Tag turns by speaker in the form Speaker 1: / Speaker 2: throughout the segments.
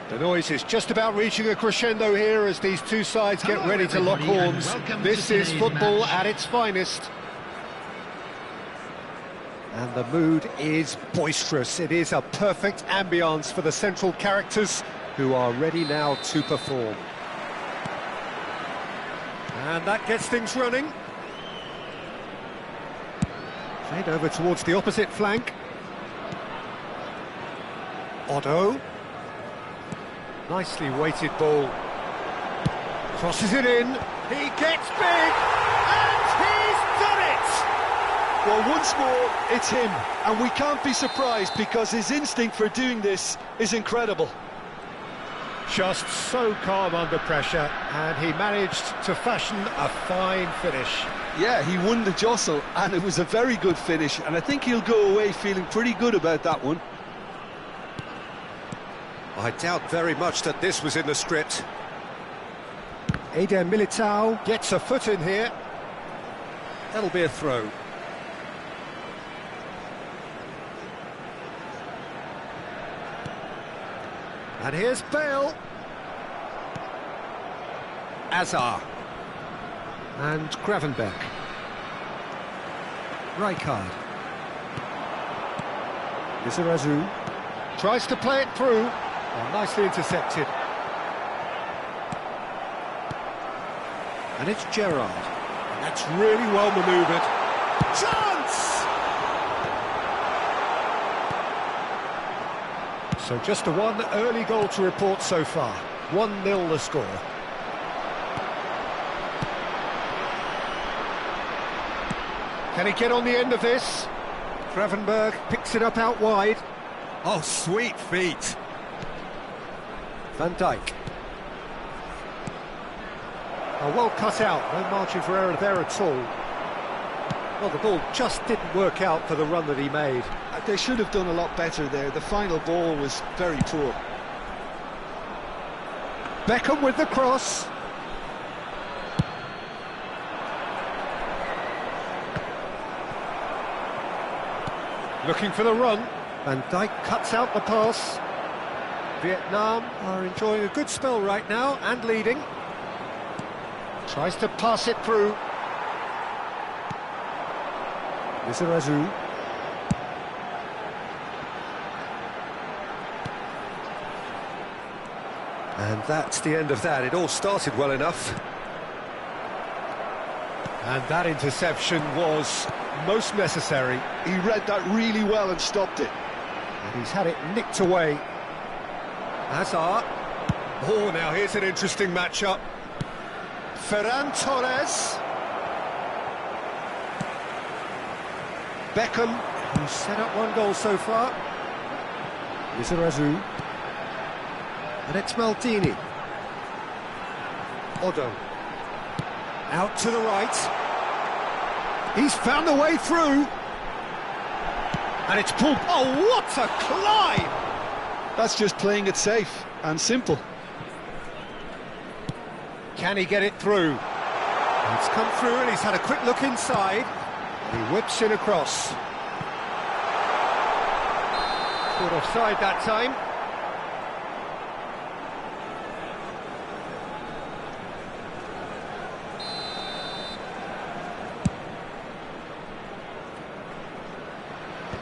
Speaker 1: The noise is just about reaching a crescendo here as these two sides get ready to lock horns. This is football at its finest. And the mood is boisterous. It is a perfect ambience for the central characters who are ready now to perform. And that gets things running. Played over towards the opposite flank. Otto. Nicely weighted ball. Crosses it in. He gets big, and he's done it!
Speaker 2: Well, once more, it's him, and we can't be surprised because his instinct for doing this is incredible.
Speaker 1: Just so calm under pressure, and he managed to fashion a fine finish.
Speaker 2: Yeah, he won the jostle, and it was a very good finish, and I think he'll go away feeling pretty good about that one.
Speaker 1: I doubt very much that this was in the script. Eder Militao gets a foot in here. That'll be a throw. And here's Bale. Azar. And Gravenberch. Rijkaard. Lizarazu. Tries to play it through. Oh, nicely intercepted. And it's Gerrard. And that's really well manoeuvred. Chance! So just a one early goal to report so far. 1-0 the score. Can he get on the end of this? Gravenberch picks it up out wide. Oh, sweet feet. Van Dijk. Oh, well cut out, no margin for error there at all. Well, the ball just didn't work out for the run that he made.
Speaker 2: They should have done a lot better there. The final ball was very poor.
Speaker 1: Beckham with the cross. Looking for the run. Van Dijk cuts out the pass. Vietnam are enjoying a good spell right now and leading. Tries to pass it through. Lizarazu. And that's the end of that. It all started well enough. And that interception was most necessary.
Speaker 2: He read that really well and stopped it.
Speaker 1: And he's had it nicked away. Hazard. Oh, now here's an interesting matchup. Ferran Torres. Beckham, who's set up one goal so far. Lizarazu. And it's Maldini. Otto. Out to the right. He's found the way through. And it's pulled. Oh, what a climb!
Speaker 2: That's just playing it safe and simple.
Speaker 1: Can he get it through? It's come through and he's had a quick look inside. He whips it across. Caught offside that time.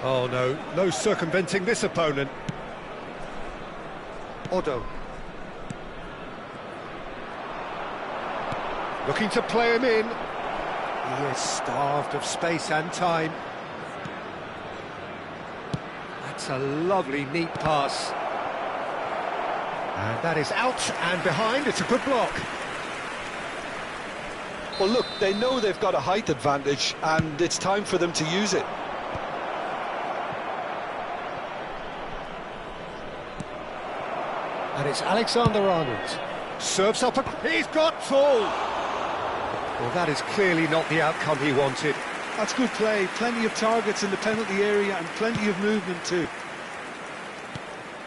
Speaker 1: Oh no, no circumventing this opponent. Odo. Looking to play him in. He is starved of space and time. That's a lovely, neat pass. And that is out and behind. It's a good block.
Speaker 2: Well, look, they know they've got a height advantage, and it's time for them to use it.
Speaker 1: And it's Alexander-Arnold. Serves up a... He's got full! Well, that is clearly not the outcome he wanted.
Speaker 2: That's good play. Plenty of targets in the penalty area and plenty of movement too.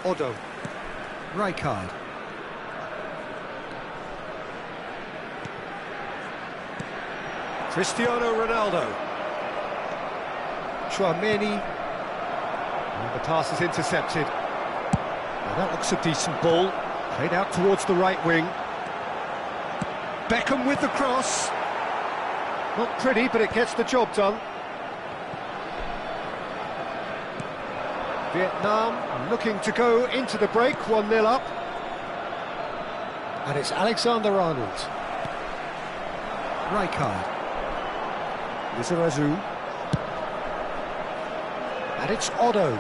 Speaker 1: Odo. Rijkaard. Cristiano Ronaldo. Tchouameni. And the pass is intercepted. Now that looks a decent ball. Played out towards the right wing. Beckham with the cross. Not pretty, but it gets the job done. Vietnam looking to go into the break, 1-0 up. And it's Alexander-Arnold. Rijkaard. Lizarazu. And it's Odo.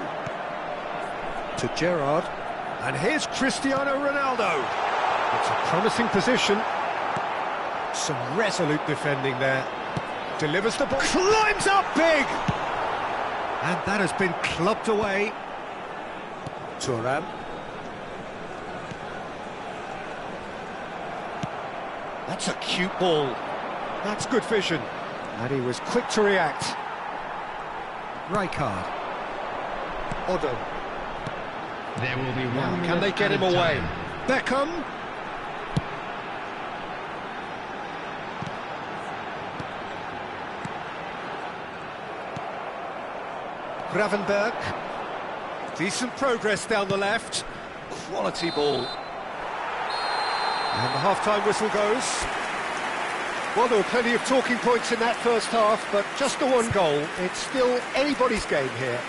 Speaker 1: To Gerrard. And here's Cristiano Ronaldo. It's a promising position. Some resolute defending there. Delivers the ball. Climbs up big! And that has been clubbed away. Thuram. That's a cute ball. That's good vision. And he was quick to react. Rijkaard. Odo.
Speaker 3: There will be one.
Speaker 1: Can they get him away? Beckham. Gravenberg. Decent progress down the left. Quality ball. And the half-time whistle goes. Well, there were plenty of talking points in that first half, but just the one goal. It's still anybody's game here.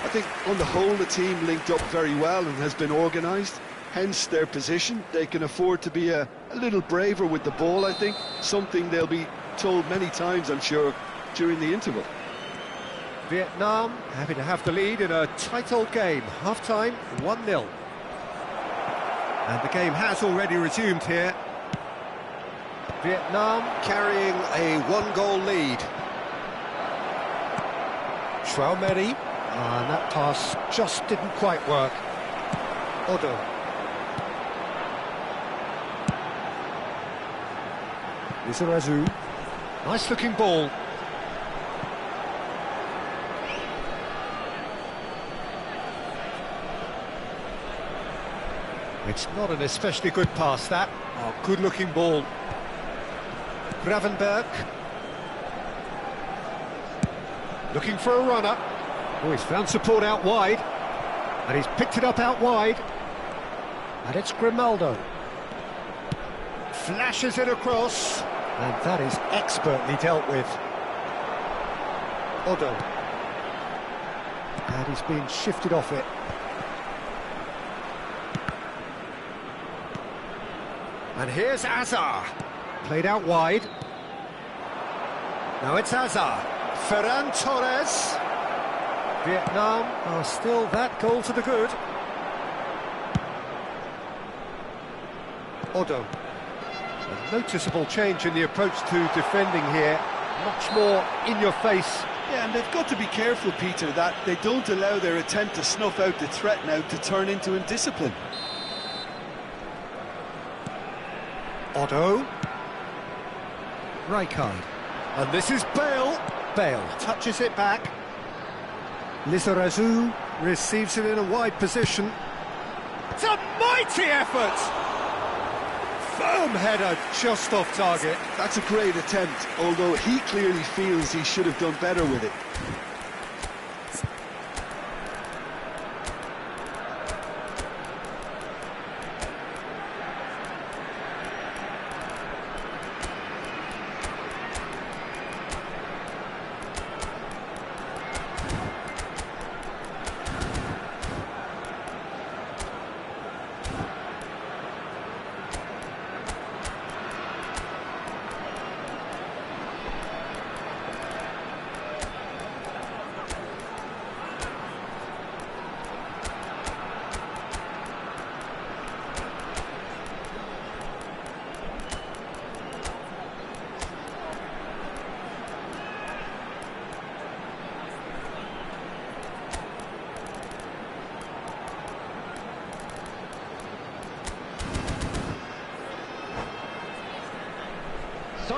Speaker 2: I think on the whole the team linked up very well and has been organised, hence their position. They can afford to be a little braver with the ball, I think, something they'll be told many times, I'm sure, during the interval.
Speaker 1: Vietnam happy to have the lead in a tight old game. Half-time, 1-0. And the game has already resumed here. Vietnam carrying a one-goal lead. Tchouameni. And that pass just didn't quite work. Odo. Lizarazu. Nice looking ball. It's not an especially good pass, that. Oh, good looking ball. Gravenberg. Looking for a runner. Oh, he's found support out wide. And he's picked it up out wide. And it's Grimaldo. Flashes it across. And that is expertly dealt with. Odo. And he's being shifted off it. And here's Azar. Played out wide. Now it's Azar. Ferran Torres. Vietnam are still that goal to the good. Odo. A noticeable change in the approach to defending here. Much more in your face.
Speaker 2: Yeah, and they've got to be careful, Peter, that they don't allow their attempt to snuff out the threat now to turn into indiscipline.
Speaker 1: Odo. Rijkaard. And this is Bale. Bale touches it back. Lizarazu receives it in a wide position. It's a mighty effort! Firm header just off target.
Speaker 2: That's a great attempt, although he clearly feels he should have done better with it.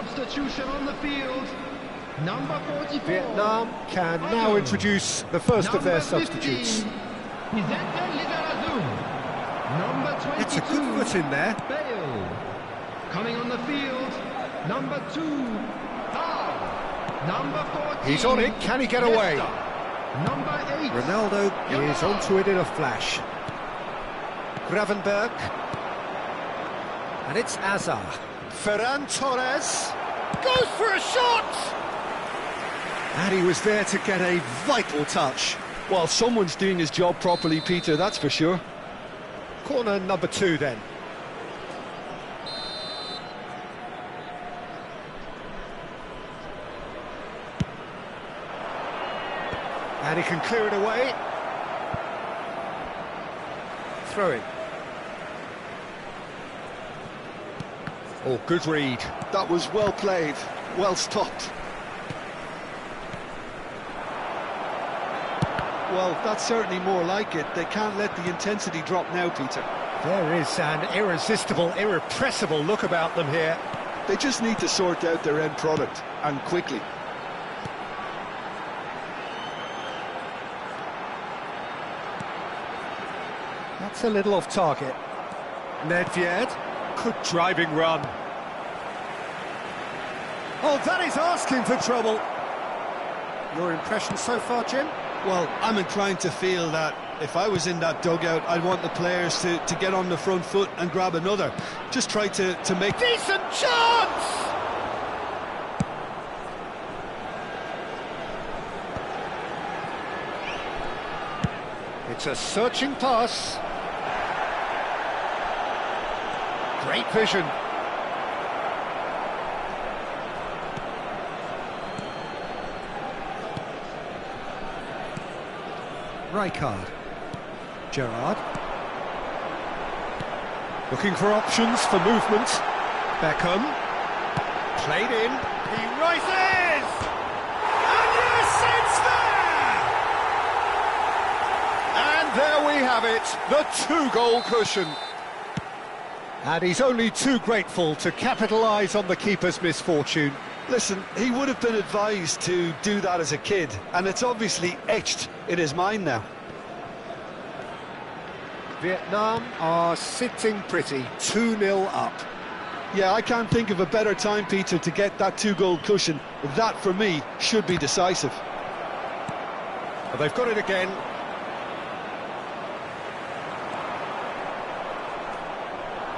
Speaker 3: Substitution on the field. Number 44.
Speaker 1: Vietnam can now introduce the first of their substitutes.
Speaker 3: Vicente Lizarazu. Number 22.
Speaker 1: It's a good foot in there.
Speaker 3: Bale. Coming on the field. Number 2. Number 14.
Speaker 1: He's on it. Can he get away?
Speaker 3: Number 8.
Speaker 1: Ronaldo is onto it in a flash. Gravenberg. And it's Azar. Ferran Torres goes for a shot! And he was there to get a vital touch.
Speaker 2: Well, someone's doing his job properly, Peter, that's for sure.
Speaker 1: Corner number 2 then. And he can clear it away. Throwing. Oh, good read.
Speaker 2: That was well played, well stopped. Well, that's certainly more like it. They can't let the intensity drop now, Peter.
Speaker 1: There is an irresistible, irrepressible look about them here.
Speaker 2: They just need to sort out their end product, and quickly.
Speaker 1: That's a little off target. Nedved, good driving run. Oh, that is asking for trouble. Your impression so far, Jim?
Speaker 2: Well, I'm inclined to feel that if I was in that dugout, I'd want the players to get on the front foot and grab another. Just try to make...
Speaker 1: Decent chance! It's a searching pass. Great vision. Rijkaard. Gerrard. Looking for options for movement. Beckham. Played in. He rises! And yes, it's there! And there we have it, the 2-goal cushion. And he's only too grateful to capitalise on the keeper's misfortune.
Speaker 2: Listen, he would have been advised to do that as a kid, and it's obviously etched in his mind now.
Speaker 1: Vietnam are sitting pretty, 2-0 up.
Speaker 2: Yeah, I can't think of a better time, Peter, to get that 2-goal cushion. That, for me, should be decisive.
Speaker 1: Well, they've got it again.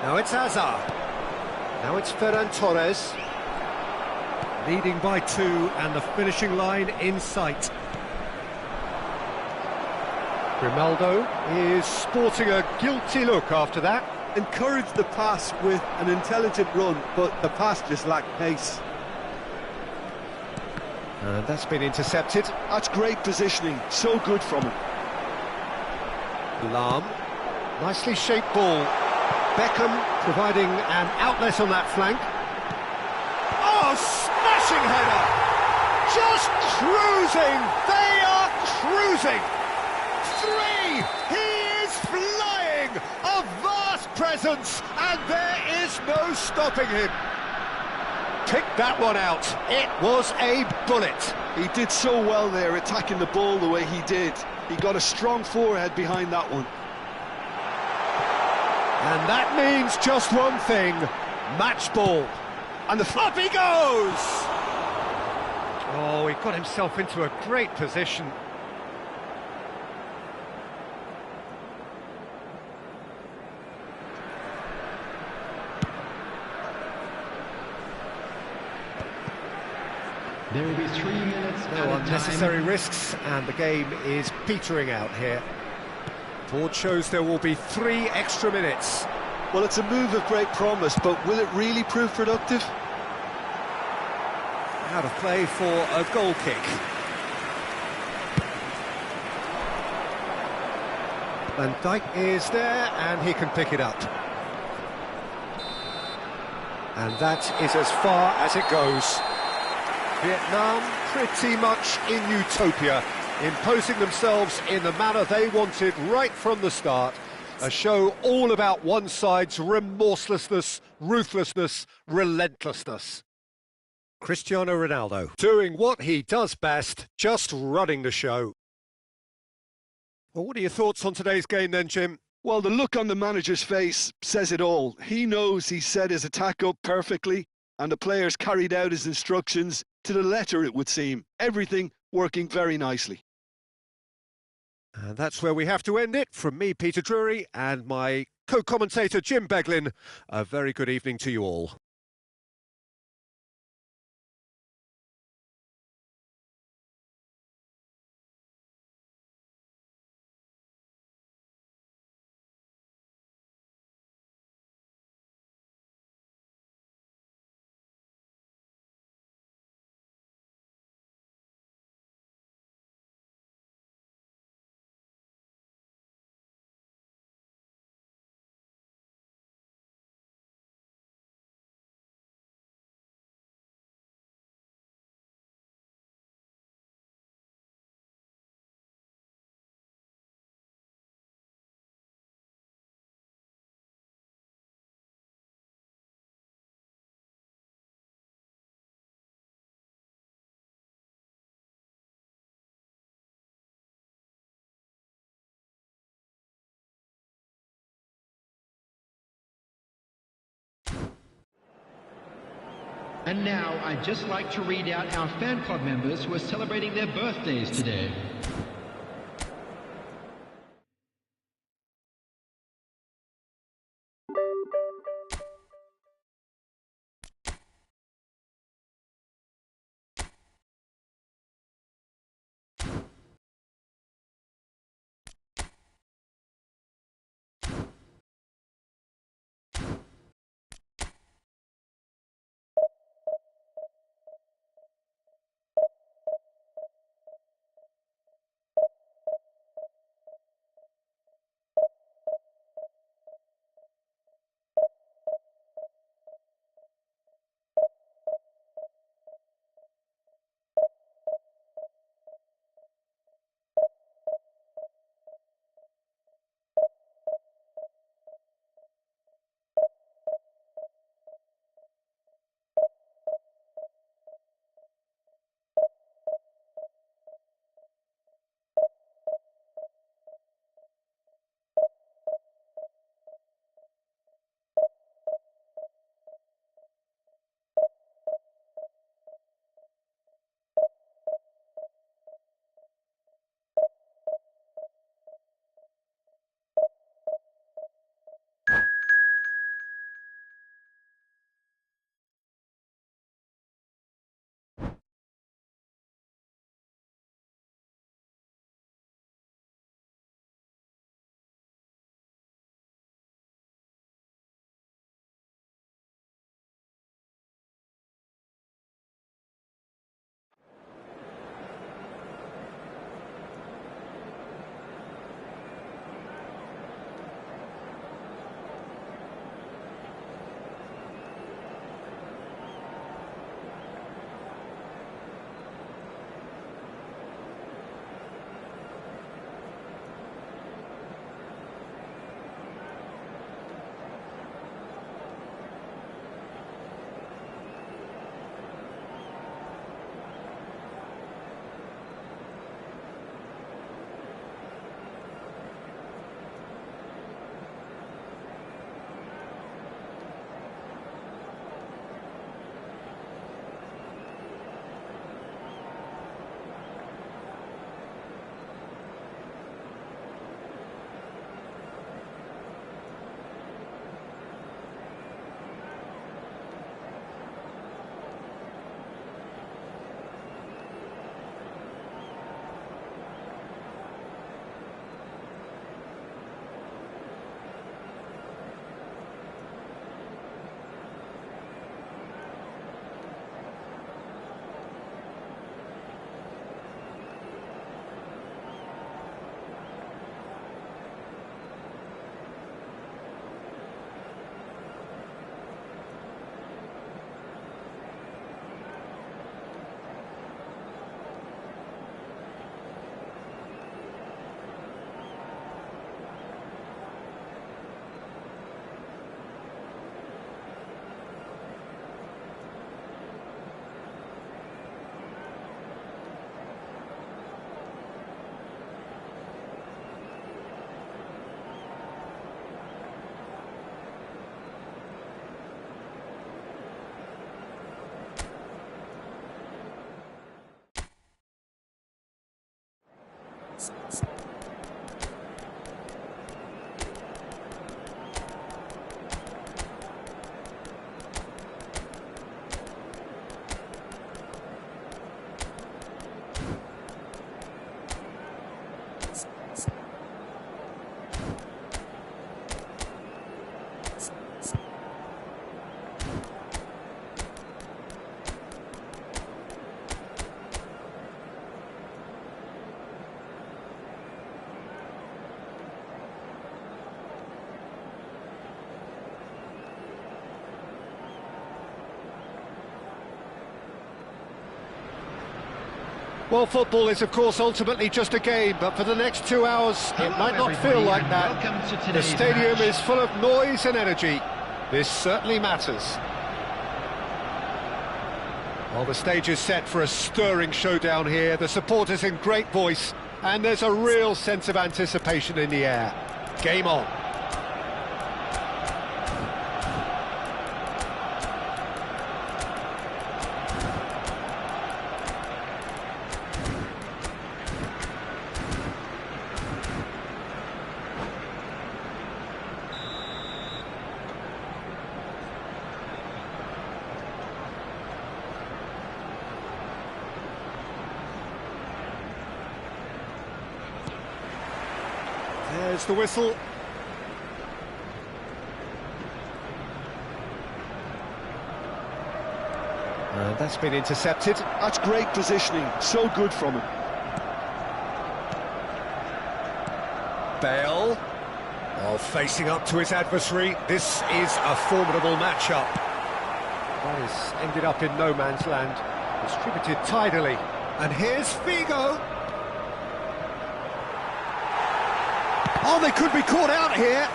Speaker 1: Now it's Azar. Now it's Ferran Torres. Leading by 2 and the finishing line in sight. Grimaldo is sporting a guilty look after that.
Speaker 2: Encouraged the pass with an intelligent run, but the pass just lacked pace.
Speaker 1: And that's been intercepted.
Speaker 2: That's great positioning, so good from him.
Speaker 1: Lahm, nicely shaped ball. Beckham providing an outlet on that flank. Oh, smashing header! Just cruising! They are cruising! 3! He is flying! A vast presence, and there is no stopping him. Pick that one out. It was a bullet.
Speaker 2: He did so well there, attacking the ball the way he did. He got a strong forehead behind that one.
Speaker 1: And that means just one thing, match ball. And up he goes! Oh, he got himself into a great position.
Speaker 3: There will be 3 minutes
Speaker 1: No unnecessary risks, and the game is petering out here. Board shows there will be 3 extra minutes.
Speaker 2: Well, it's a move of great promise, but will it really prove productive?
Speaker 1: Out of play for a goal kick. Van Dijk is there, and he can pick it up. And that is as far as it goes. Vietnam pretty much in utopia, imposing themselves in the manner they wanted right from the start. A show all about one side's remorselessness, ruthlessness, relentlessness. Cristiano Ronaldo, doing what he does best, just running the show. Well, what are your thoughts on today's game then, Jim?
Speaker 2: Well, the look on the manager's face says it all. He knows he set his attack up perfectly, and the players carried out his instructions to the letter, it would seem. Everything working very nicely.
Speaker 1: And that's where we have to end it. From me, Peter Drury, and my co-commentator, Jim Beglin, a very good evening to you all.
Speaker 3: And now I'd just like to read out our fan club members who are celebrating their birthdays today.
Speaker 1: Well, football is, of course, ultimately just a game, but for the next 2 hours, it
Speaker 3: Hello,
Speaker 1: might not feel
Speaker 3: everybody,
Speaker 1: like
Speaker 3: and
Speaker 1: that.
Speaker 3: welcome to
Speaker 1: The
Speaker 3: today's
Speaker 1: stadium
Speaker 3: match.
Speaker 1: is full of noise and energy. This certainly matters. Well, the stage is set for a stirring showdown here. The supporters in great voice, and there's a real sense of anticipation in the air. Game on. There's the whistle. And that's been intercepted.
Speaker 2: That's great positioning, so good from him.
Speaker 1: Bale. While facing up to his adversary, this is a formidable matchup. That has ended up in no man's land. Distributed tidily. And here's Figo. Oh, they could be caught out here.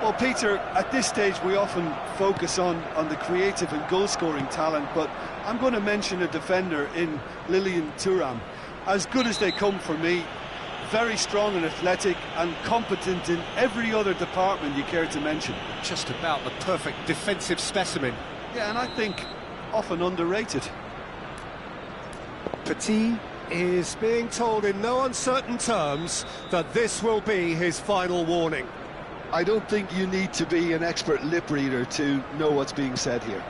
Speaker 2: Well, Peter, at this stage we often focus on the creative and goal-scoring talent, but I'm going to mention a defender in Lilian Thuram. As good as they come for me, very strong and athletic and competent in every other department you care to mention.
Speaker 1: Just about the perfect defensive specimen.
Speaker 2: Yeah, and I think often underrated.
Speaker 1: Petit is being told in no uncertain terms that this will be his final warning.
Speaker 2: I don't think you need to be an expert lip reader to know what's being said here.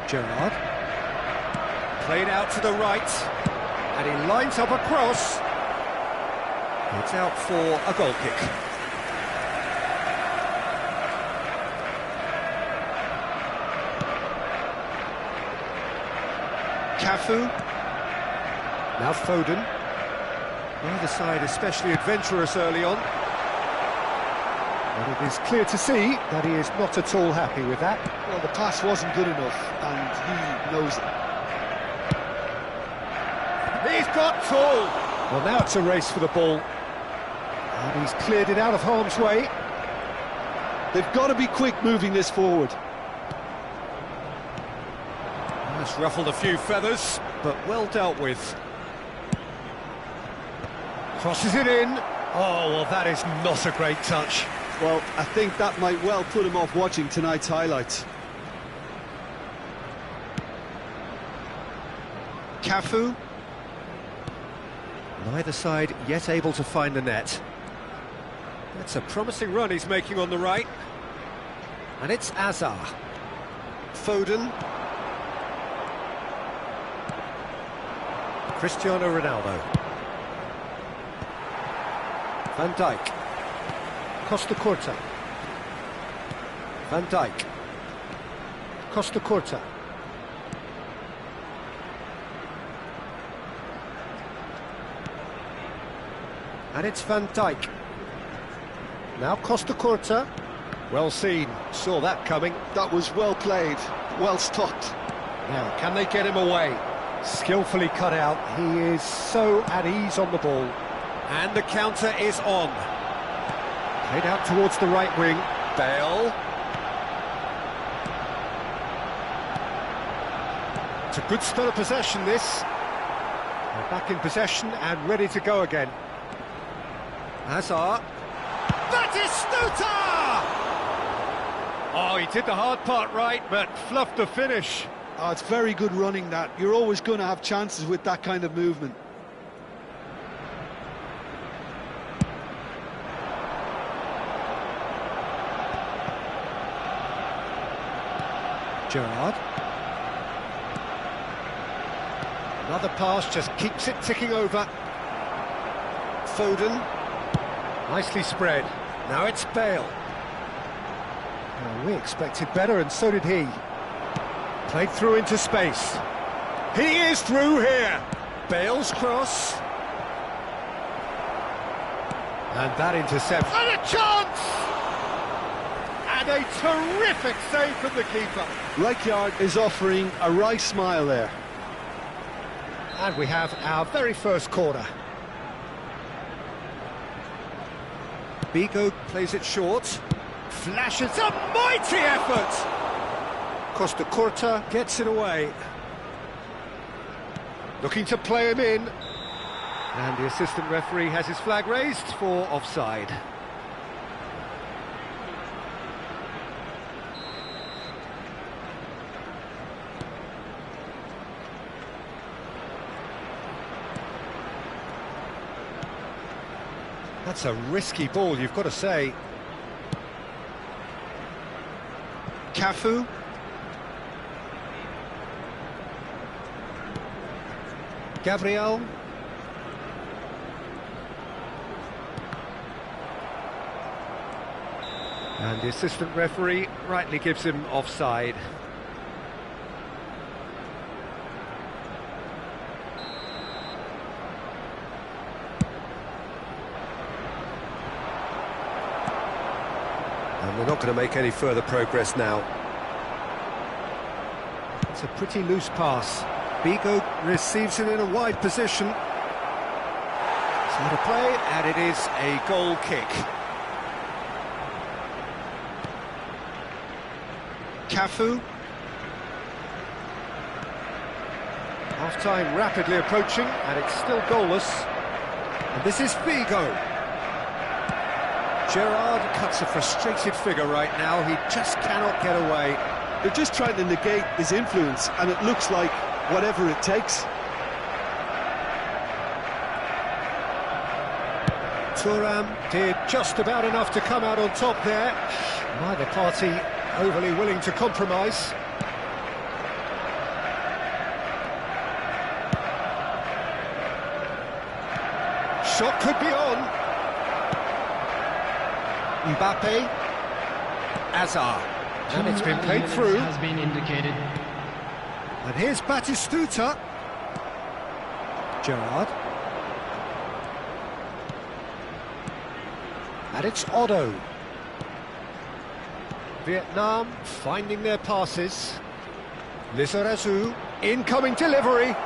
Speaker 1: Gerrard. Played out to the right. And he lines up a cross. It's out for a goal kick. Cafu. Now Foden. Neither side especially adventurous early on. But it is clear to see that he is not at all happy with that.
Speaker 2: Well, the pass wasn't good enough, and he knows it.
Speaker 1: He's got tall. Well, now it's a race for the ball. And he's cleared it out of harm's way.
Speaker 2: They've got to be quick moving this forward.
Speaker 1: That's ruffled a few feathers, but well dealt with. Crosses it in. Oh, well, that is not a great touch.
Speaker 2: Well, I think that might well put him off watching tonight's highlights.
Speaker 1: Cafu. Neither side yet able to find the net. That's a promising run he's making on the right. And it's Azar. Foden. Cristiano Ronaldo. Van Dijk. Costa Curta. Van Dijk. Costa Curta. And it's Van Dijk. Now Costa Curta. Well seen, saw that coming.
Speaker 2: That was well played, well stopped.
Speaker 1: Now, can they get him away? Skillfully cut out. He is so at ease on the ball. And the counter is on. Played out towards the right wing. Bale. It's a good spell of possession, this. They're back in possession and ready to go again. Hazard. That is Stuta! Oh, he did the hard part right, but fluffed the finish.
Speaker 2: Oh, it's very good running, that. You're always going to have chances with that kind of movement.
Speaker 1: Gerrard. Another pass just keeps it ticking over. Foden. Nicely spread. Now it's Bale. Well, we expected better, and so did he. Played through into space. He is through here. Bale's cross. And that intercept. And a chance! And a terrific save from the keeper.
Speaker 2: Rijkaard is offering a wry smile there.
Speaker 1: And we have our very first corner. Bigo plays it short. Flashes a mighty effort! Costa Curta gets it away. Looking to play him in. And the assistant referee has his flag raised for offside. That's a risky ball, you've got to say. Cafu. Gabriel. And the assistant referee rightly gives him offside. And they're not going to make any further progress now. It's a pretty loose pass. Bigo receives it in a wide position. So to play, and it is a goal kick. Cafu. Half-time rapidly approaching, and it's still goalless. And this is Figo. Gerrard cuts a frustrated figure right now. He just cannot get away.
Speaker 2: They're just trying to negate his influence, and it looks like whatever it takes.
Speaker 1: Thuram did just about enough to come out on top there. Neither party overly willing to compromise. Shot could be on. Mbappe. Hazard. And it's been played through.
Speaker 3: Has been indicated.
Speaker 1: And here's Batistuta. Gerrard. And it's Otto. Vietnam finding their passes. Lizarazu, incoming delivery.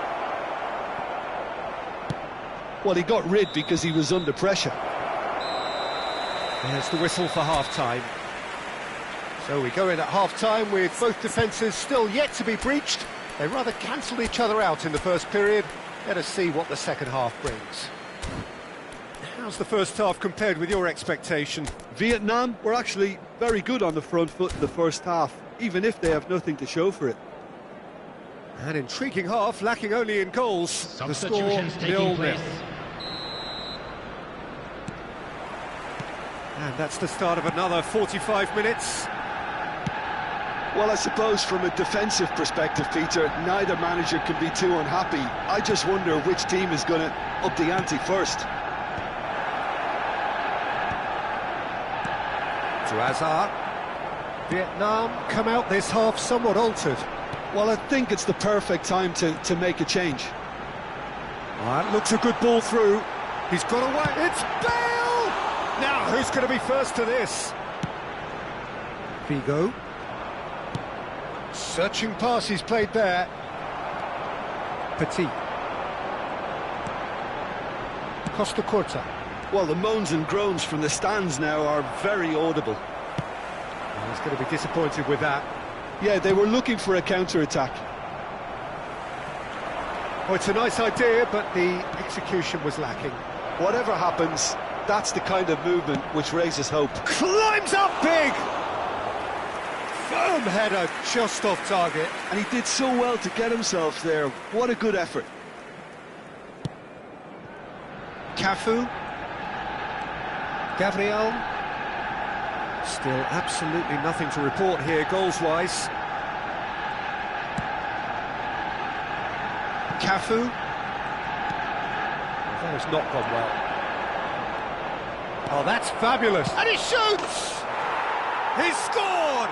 Speaker 2: Well, he got rid because he was under pressure.
Speaker 1: There's the whistle for half-time. So we go in at half-time with both defences still yet to be breached. They rather cancelled each other out in the first period. Let us see what the second half brings. How's the first half compared with your expectation?
Speaker 2: Vietnam were actually very good on the front foot in the first half, even if they have nothing to show for it.
Speaker 1: An intriguing half, lacking only in goals.
Speaker 3: Substitutions
Speaker 1: The score
Speaker 3: taking place.
Speaker 1: 0-0. And that's the start of another 45 minutes.
Speaker 2: Well, I suppose from a defensive perspective, Peter, neither manager can be too unhappy. I just wonder which team is going to up the ante first.
Speaker 1: To Hazard. Vietnam come out this half somewhat altered.
Speaker 2: Well, I think it's the perfect time to make a change.
Speaker 1: That looks a good ball through. He's got away. It's Bale! Now, who's going to be first to this? Figo. Searching pass he's played there. Petit. Costa Curta.
Speaker 2: Well, the moans and groans from the stands now are very audible.
Speaker 1: Well, he's going to be disappointed with that.
Speaker 2: Yeah, they were looking for a counter-attack.
Speaker 1: Oh, it's a nice idea, but the execution was lacking.
Speaker 2: Whatever happens, that's the kind of movement which raises hope.
Speaker 1: Climbs up big! Firm header, just off target.
Speaker 2: And he did so well to get himself there. What a good effort.
Speaker 1: Cafu. Gabriel. Still absolutely nothing to report here, goals-wise. Cafu. That has not gone well. Oh, that's fabulous. And he shoots! He's scored!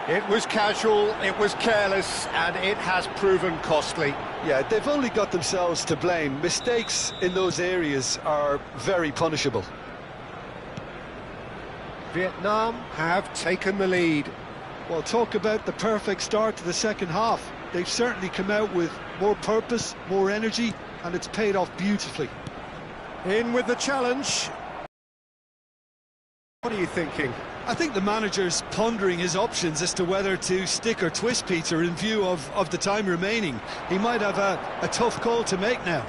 Speaker 1: It was casual, it was careless, and it has proven costly.
Speaker 2: Yeah, they've only got themselves to blame. Mistakes in those areas are very punishable.
Speaker 1: Vietnam have taken the lead.
Speaker 2: Well, talk about the perfect start to the second half. They've certainly come out with more purpose, more energy, and it's paid off beautifully.
Speaker 1: In with the challenge. What are you thinking?
Speaker 2: I think the manager's pondering his options as to whether to stick or twist Peter in view of the time remaining. He might have a tough call to make now.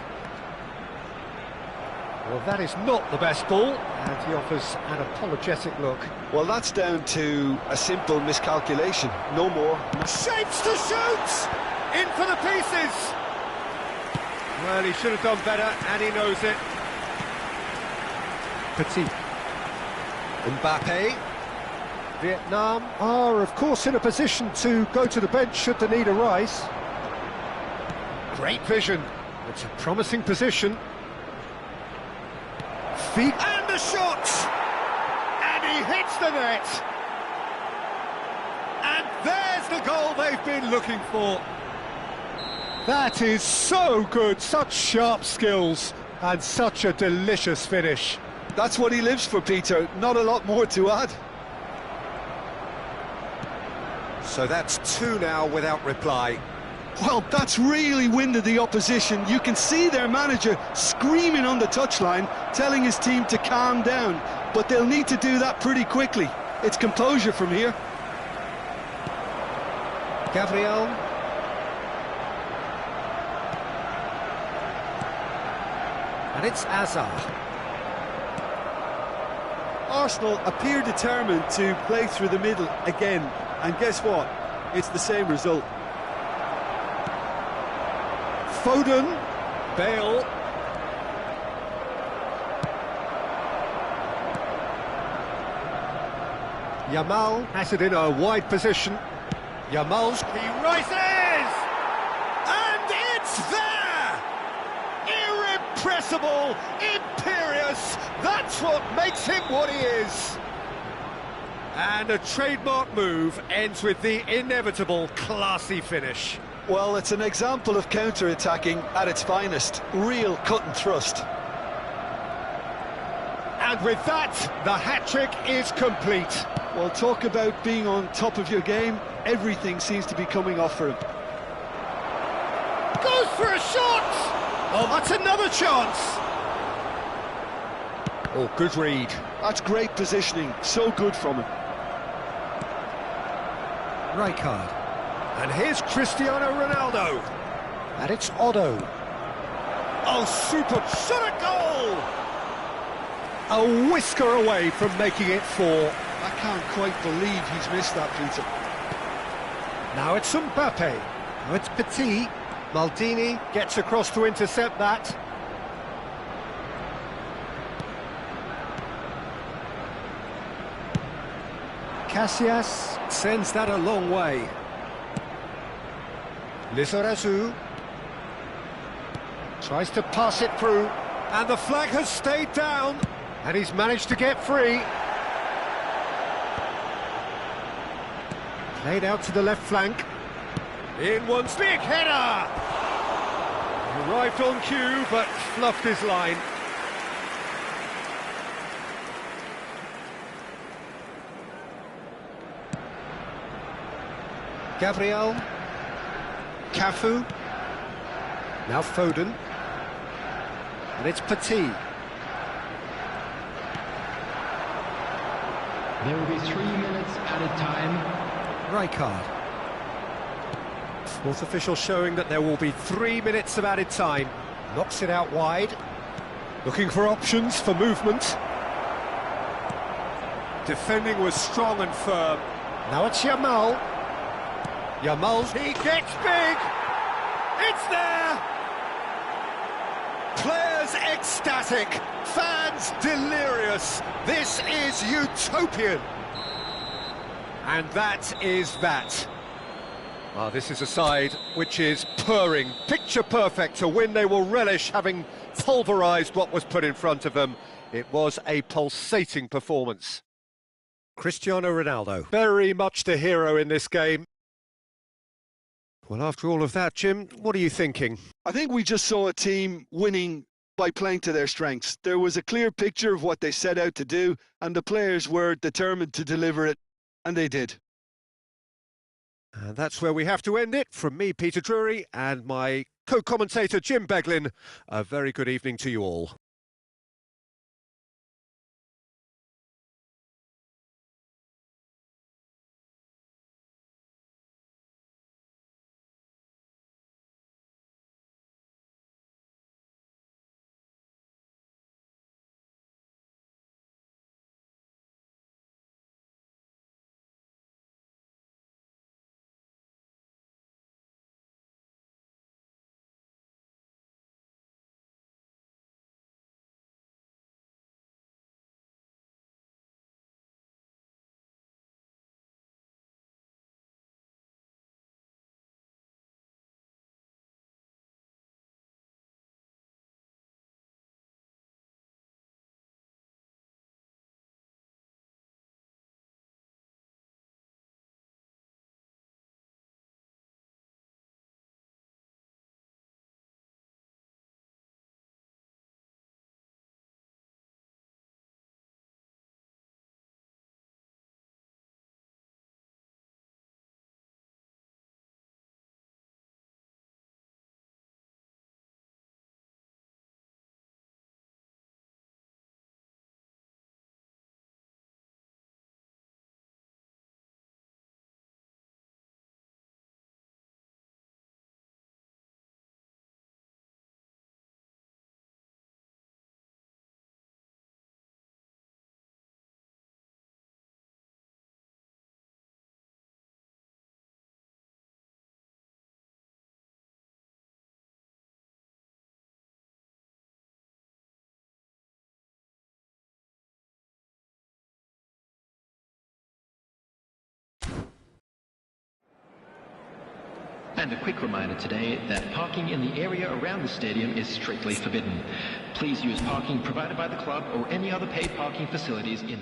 Speaker 1: Well, that is not the best ball, and he offers an apologetic look.
Speaker 2: Well, that's down to a simple miscalculation, no more.
Speaker 1: Shapes to shoot! In for the pieces! Well, he should have done better, and he knows it. Petit. Mbappe. Vietnam are, of course, in a position to go to the bench should the need arise. Great vision. It's a promising position. Feet and the shot! And he hits the net! And there's the goal they've been looking for. That is so good, such sharp skills, and such a delicious finish.
Speaker 2: That's what he lives for, Peter. Not a lot more to add.
Speaker 1: So that's two now without reply.
Speaker 2: Well, that's really winded the opposition. You can see their manager screaming on the touchline, telling his team to calm down. But they'll need to do that pretty quickly. It's composure from here.
Speaker 1: Gabriel. And it's Azar.
Speaker 2: Arsenal appear determined to play through the middle again. And guess what? It's the same result.
Speaker 1: Foden, Bale. Yamal has it in a wide position. Yamal's, he rises! And it's there! Irrepressible, imperious, that's what makes him what he is. And a trademark move ends with the inevitable classy finish.
Speaker 2: Well, it's an example of counter-attacking at its finest. Real cut and thrust.
Speaker 1: And with that, the hat-trick is complete.
Speaker 2: Well, talk about being on top of your game. Everything seems to be coming off for him.
Speaker 1: Goes for a shot! Oh, that's another chance! Oh, good read.
Speaker 2: That's great positioning. So good from him.
Speaker 1: Rijkaard. And here's Cristiano Ronaldo. And it's Otto. Oh, super shot at goal! A whisker away from making it 4.
Speaker 2: I can't quite believe he's missed that, Peter.
Speaker 1: Now it's Mbappe. Now it's Petit. Maldini gets across to intercept that. Casillas sends that a long way. Lizarazu tries to pass it through, and the flag has stayed down, and he's managed to get free. Played out to the left flank. In one's big header! Arrived on cue, but fluffed his line. Gabriel. Cafu. Now Foden. And it's Petit.
Speaker 3: There will be 3 minutes added time.
Speaker 1: Rijkaard. Fourth official showing that there will be 3 minutes of added time. Knocks it out wide. Looking for options for movement. Defending was strong and firm. Now it's Yamal. Yamal, he gets big! It's there! Players ecstatic, fans delirious. This is utopian. And that is that. Well, this is a side which is purring, picture perfect. To win, they will relish having pulverised what was put in front of them. It was a pulsating performance. Cristiano Ronaldo, very much the hero in this game. Well, after all of that, Jim, what are you thinking?
Speaker 2: I think we just saw a team winning by playing to their strengths. There was a clear picture of what they set out to do, and the players were determined to deliver it, and they did.
Speaker 1: And that's where we have to end it. From me, Peter Drury, and my co-commentator, Jim Beglin, a very good evening to you all.
Speaker 3: And a quick reminder today that parking in the area around the stadium is strictly forbidden. Please use parking provided by the club or any other paid parking facilities in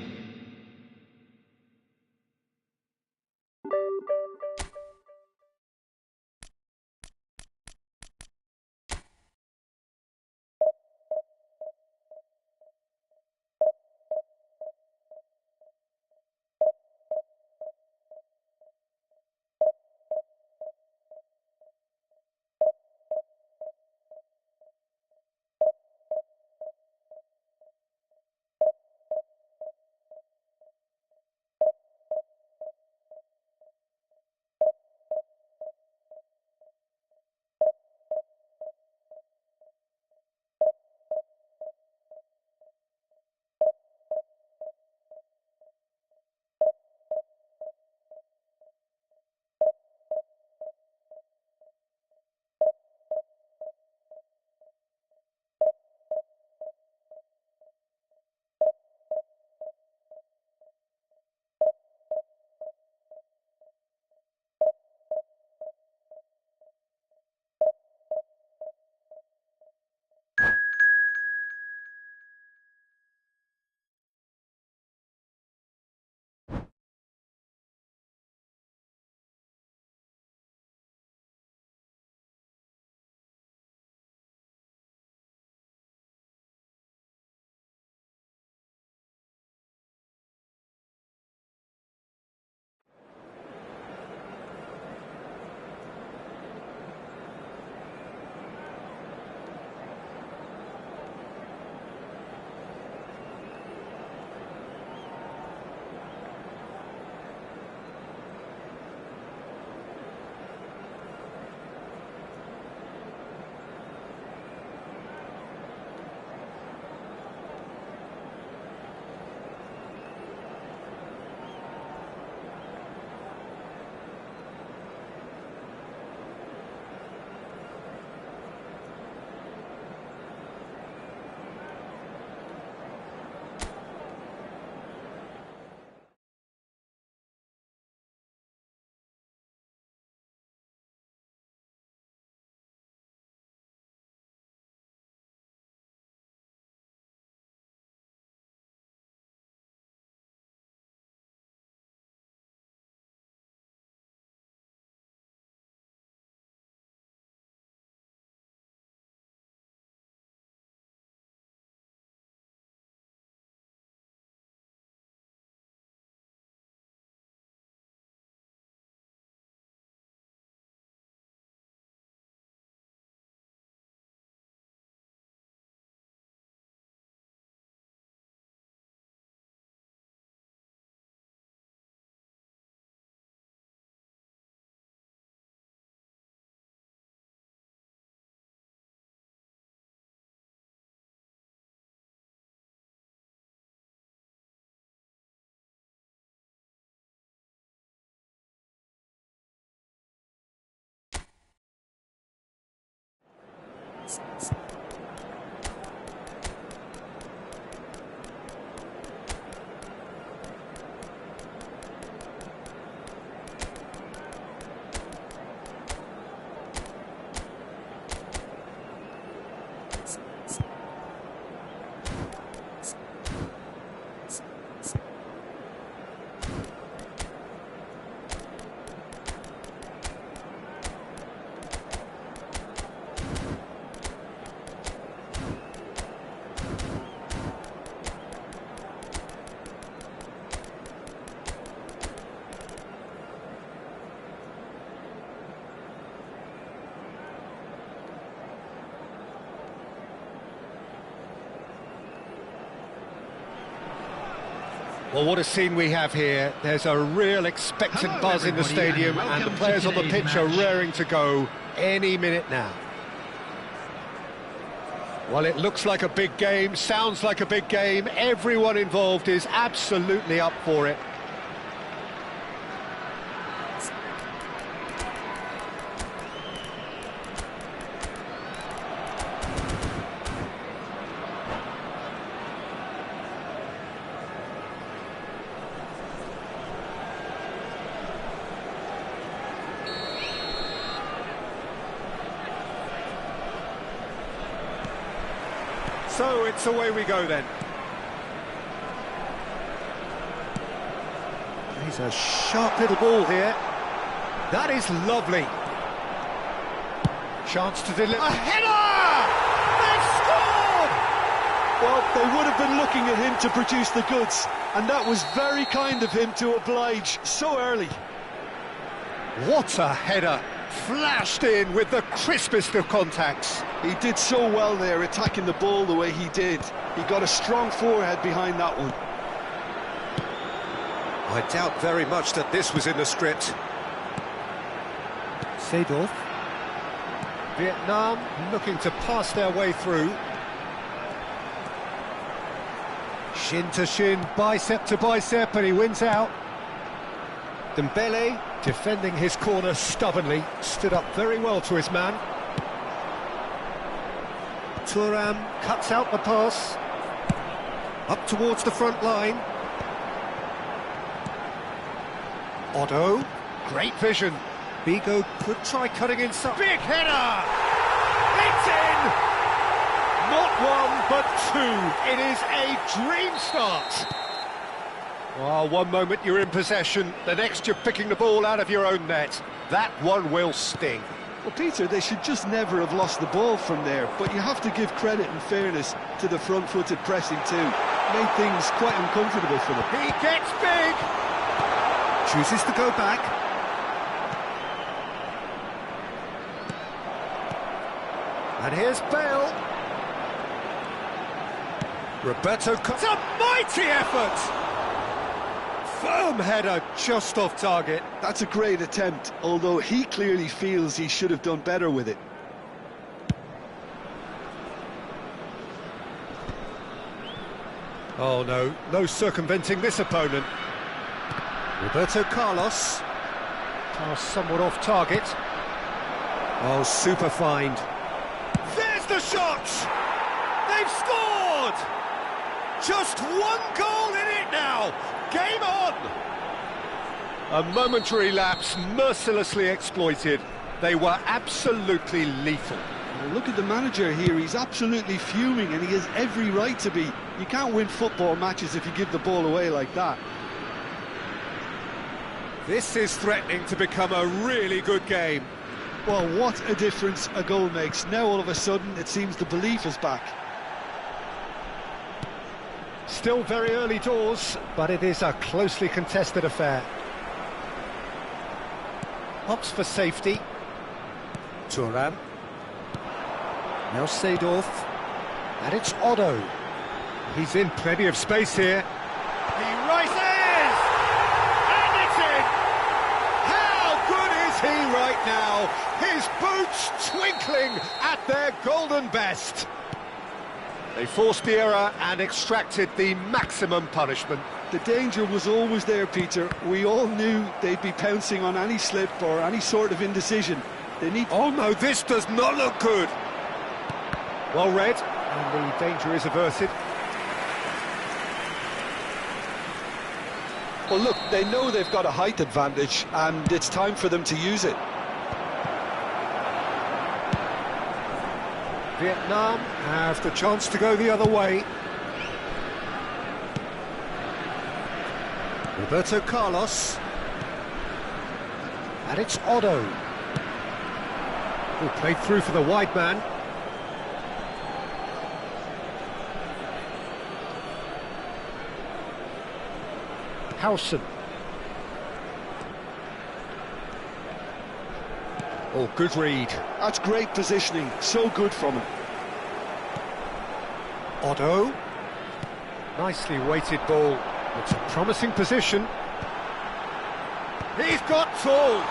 Speaker 1: Well, what a scene we have here. There's a real expectant
Speaker 3: Hello,
Speaker 1: buzz in the
Speaker 3: everybody,
Speaker 1: stadium,
Speaker 3: and
Speaker 1: and the
Speaker 3: welcome
Speaker 1: players
Speaker 3: to
Speaker 1: on the
Speaker 3: today's
Speaker 1: pitch are
Speaker 3: match.
Speaker 1: raring to go any minute now. Well, it looks like a big game, sounds like a big game. Everyone involved is absolutely up for it. So it's away we go then. He's a sharp little ball here. That is lovely. Chance to deliver. A header! They've scored!
Speaker 2: Well, they would have been looking at him to produce the goods, and that was very kind of him to oblige so early.
Speaker 1: What a header! Flashed in with the crispest of contacts.
Speaker 2: He did so well there, attacking the ball the way he did. He got a strong forehead behind that one.
Speaker 4: I doubt very much that this was in the script.
Speaker 1: Seedorf. Vietnam looking to pass their way through. Shin to shin, bicep to bicep, and he wins out. Dembele, defending his corner stubbornly, stood up very well to his man. Thuram cuts out the pass. Up towards the front line. Otto, great vision. Bigo could try cutting inside. Big header! It's in! Not one, but two. It is a dream start. Well, one moment you're in possession, the next you're picking the ball out of your own net. That one will sting.
Speaker 2: Well, Peter, they should just never have lost the ball from there, but you have to give credit and fairness to the front-footed pressing too. Made things quite uncomfortable for them.
Speaker 1: He gets big! Chooses to go back. And here's Bale. Roberto cuts a mighty effort! Firm header just off target.
Speaker 2: That's a great attempt, although he clearly feels he should have done better with it.
Speaker 1: Oh no, no circumventing this opponent. Roberto Carlos. Pass somewhat off target. Oh, super find. There's the shot! They've scored! Just one goal in it now! Game on! A momentary lapse mercilessly exploited. They were absolutely lethal.
Speaker 2: Well, look at the manager here, he's absolutely fuming and he has every right to be. You can't win football matches if you give the ball away like that.
Speaker 1: This is threatening to become a really good game.
Speaker 2: Well, what a difference a goal makes. Now all of a sudden it seems the belief is back.
Speaker 1: Still very early doors, but it is a closely contested affair. Opts for safety. Thuram. Now Seedorf. And it's Otto. He's in plenty of space here. He rises! And it's in! How good is he right now? His boots twinkling at their golden best. They forced the error and extracted the maximum punishment.
Speaker 2: The danger was always there, Peter. We all knew they'd be pouncing on any slip or any sort of indecision. They need...
Speaker 1: Oh no, this does not look good. Well read, and the danger is averted.
Speaker 2: Well, look, they know they've got a height advantage, and it's time for them to use it.
Speaker 1: Vietnam have the chance to go the other way. Roberto Carlos. And it's Otto. Who played through for the wide man. Howson. Oh, good read.
Speaker 2: That's great positioning, so good from him.
Speaker 1: Otto. Nicely weighted ball. It's a promising position. He's got full.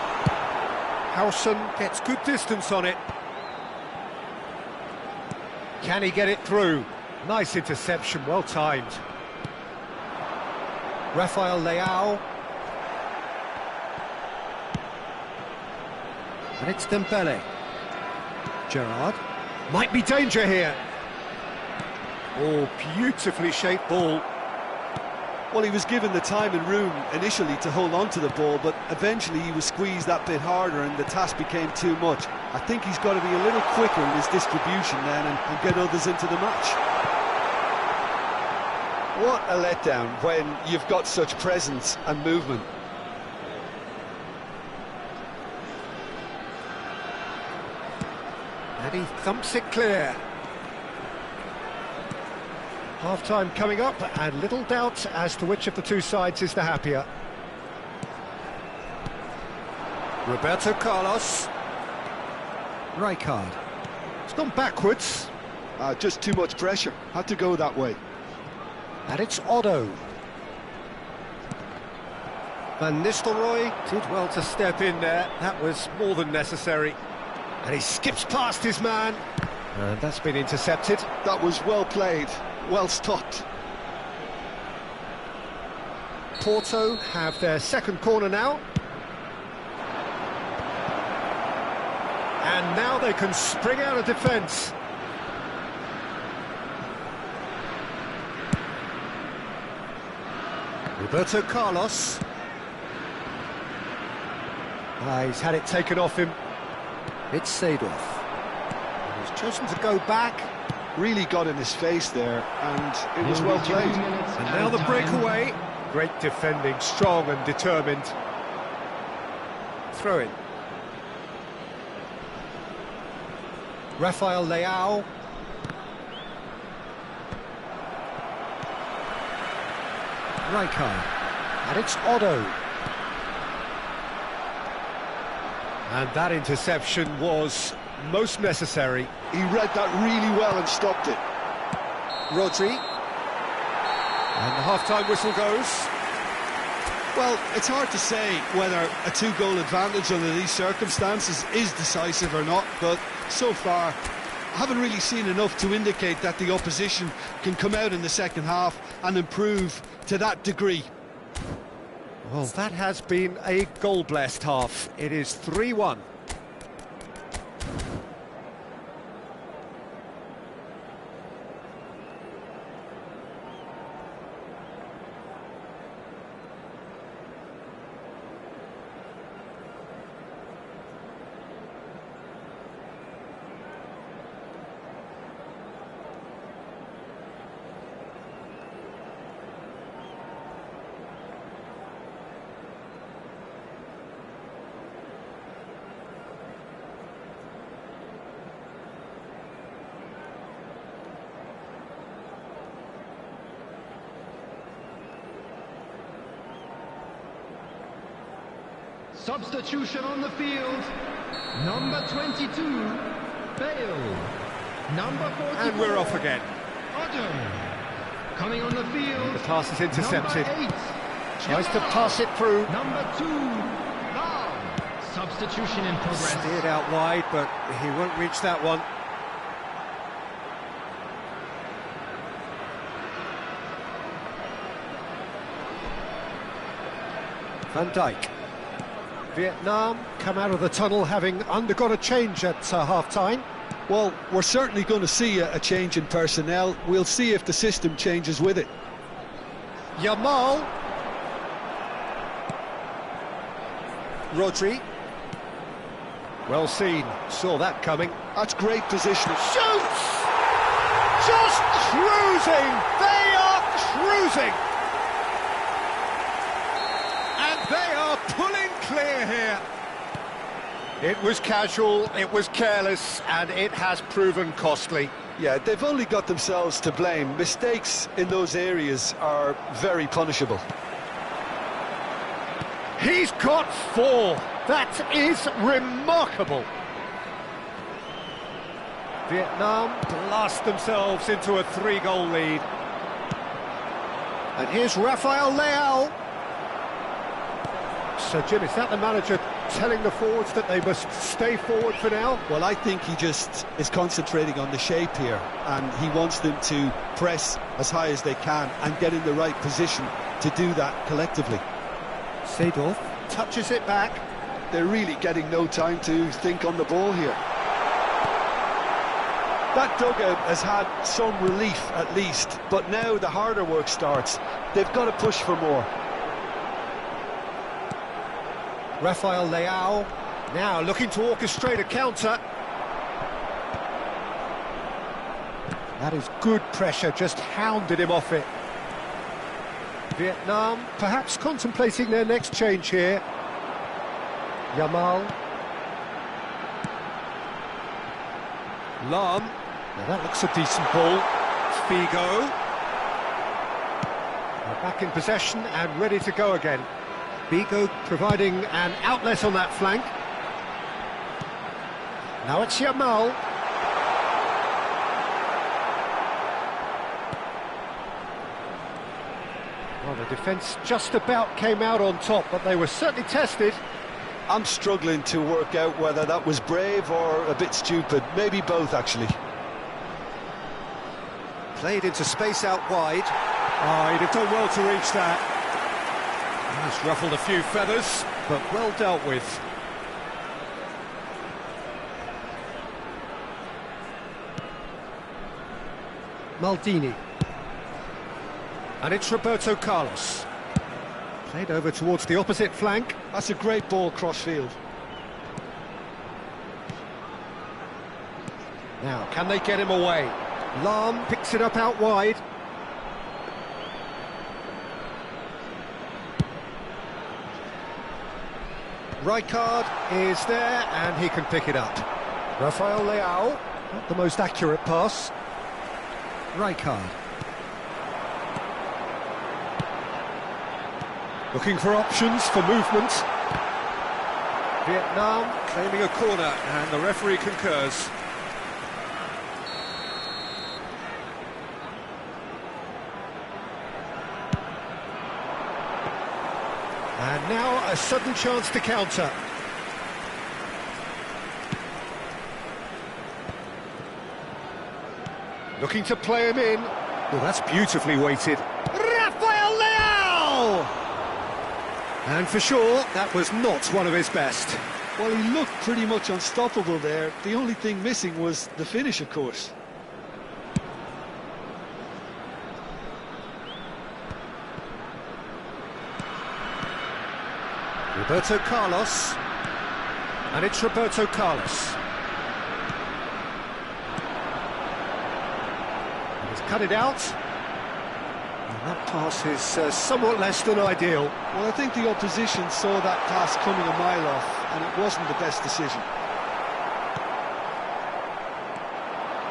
Speaker 1: Howson gets good distance on it. Can he get it through? Nice interception, well timed. Rafael Leao. And it's Dembele. Gerrard. Might be danger here. Oh, beautifully shaped ball.
Speaker 2: Well, he was given the time and room initially to hold on to the ball, but eventually he was squeezed that bit harder and the task became too much. I think he's got to be a little quicker in his distribution then and get others into the match. What a letdown when you've got such presence and movement.
Speaker 1: And he thumps it clear. Half-time coming up, and little doubt as to which of the two sides is the happier. Roberto Carlos. Rijkaard. It's gone backwards.
Speaker 2: Just too much pressure. Had to go that way.
Speaker 1: And it's Otto. Van Nistelrooy did well to step in there. That was more than necessary. And he skips past his man. And that's been intercepted.
Speaker 2: That was well played. Well stopped.
Speaker 1: Porto have their second corner now. And now they can spring out of defence. Roberto Carlos. He's had it taken off him. It's Seedorf. He's chosen to go back.
Speaker 2: Really got in his face there, and it was well played.
Speaker 1: And now the breakaway. Great defending, strong and determined. Throw in. Rafael Leao. Rijkaard. And it's Otto. And that interception was most necessary.
Speaker 2: He read that really well and stopped it.
Speaker 1: Rodri. And the half-time whistle goes.
Speaker 2: Well, it's hard to say whether a two-goal advantage under these circumstances is decisive or not, but so far I haven't really seen enough to indicate that the opposition can come out in the second half and improve to that degree.
Speaker 1: Well, that has been a goal-blessed half. It is 3-1.
Speaker 3: Substitution on the field. Number 22, Bale. Number 44.
Speaker 1: And we're off again.
Speaker 3: Otto. Coming on the field.
Speaker 1: The pass is intercepted.
Speaker 3: Number 8.
Speaker 1: Tries to pass it through.
Speaker 3: Number 2, Lahm. Substitution in progress.
Speaker 1: Steered out wide, but he won't reach that one. Van Dijk. Vietnam come out of the tunnel having undergone a change at half-time.
Speaker 2: Well, we're certainly going to see a change in personnel. We'll see if the system changes with it.
Speaker 1: Yamal. Rodri. Well seen, saw that coming.
Speaker 2: That's great positioning.
Speaker 1: Shoots! Just cruising! They are cruising! And they are pulling clear here. It was casual, it was careless, and it has proven costly.
Speaker 2: Yeah, they've only got themselves to blame. Mistakes in those areas are very punishable.
Speaker 1: He's got 4. That is remarkable. Vietnam blast themselves into a 3-goal lead. And here's Rafael Leao. So, Jim, is that the manager telling the forwards that they must stay forward for now?
Speaker 2: Well, I think he just is concentrating on the shape here, and he wants them to press as high as they can and get in the right position to do that collectively.
Speaker 1: Seedorf touches it back.
Speaker 2: They're really getting no time to think on the ball here. That dugout has had some relief at least, but now the harder work starts. They've got to push for more.
Speaker 1: Rafael Leao now looking to orchestrate a counter. That is good pressure, just hounded him off it. Vietnam perhaps contemplating their next change here. Yamal. Lahm. Now that looks a decent ball. Figo. They're back in possession and ready to go again. Figo providing an outlet on that flank. Now it's Yamal. Well, the defence just about came out on top, but they were certainly tested.
Speaker 2: I'm struggling to work out whether that was brave or a bit stupid. Maybe both, actually.
Speaker 4: Played into space out wide.
Speaker 1: Oh, he'd have done well to reach that. He's ruffled a few feathers, but well dealt with. Maldini. And it's Roberto Carlos. Played over towards the opposite flank.
Speaker 2: That's a great ball cross-field.
Speaker 1: Now, can they get him away? Lahm picks it up out wide. Rijkaard is there, and he can pick it up. Rafael Leao, not the most accurate pass. Rijkaard. Looking for options for movement. Vietnam claiming a corner, and the referee concurs. And now a sudden chance to counter. Looking to play him in. Well, that's beautifully weighted. Rafael Leao! And for sure, that was not one of his best.
Speaker 2: Well, he looked pretty much unstoppable there. The only thing missing was the finish, of course.
Speaker 1: Roberto Carlos. And it's Roberto Carlos. He's cut it out. And that pass is somewhat less than ideal.
Speaker 2: Well, I think the opposition saw that pass coming a mile off, and it wasn't the best decision.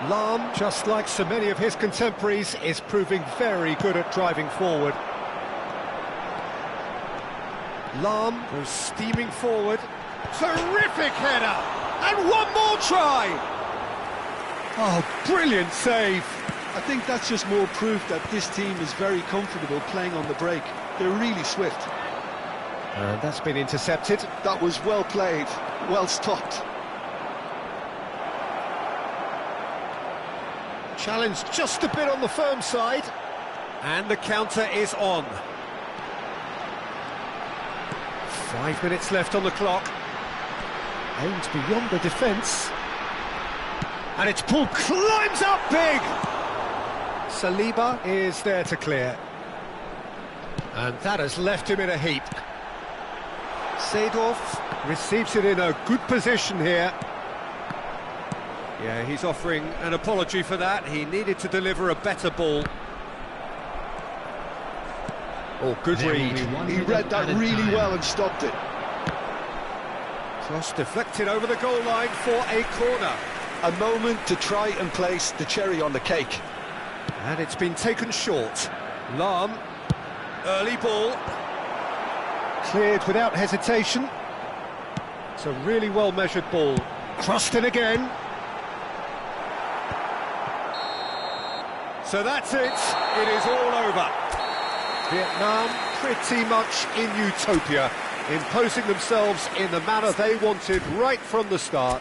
Speaker 1: Lahm, just like so many of his contemporaries, is proving very good at driving forward. Lahm goes steaming forward. Terrific header! And one more try! Oh, brilliant save!
Speaker 2: I think that's just more proof that this team is very comfortable playing on the break. They're really swift.
Speaker 1: And that's been intercepted.
Speaker 2: That was well played, well stopped.
Speaker 1: Challenge just a bit on the firm side. And the counter is on. 5 minutes left on the clock. Aims beyond the defence. And it's pulled, climbs up big! Saliba is there to clear. And that has left him in a heap. Seedorf receives it in a good position here. Yeah, he's offering an apology for that. He needed to deliver a better ball. Oh, good read.
Speaker 2: He read that really well and stopped it.
Speaker 1: Cross deflected over the goal line for a corner.
Speaker 2: A moment to try and place the cherry on the cake.
Speaker 1: And it's been taken short. Lahm, early ball. Cleared without hesitation. It's a really well-measured ball. Crossed in again. So that's it. It is all over. Vietnam pretty much in utopia, imposing themselves in the manner they wanted right from the start.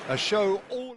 Speaker 1: A show all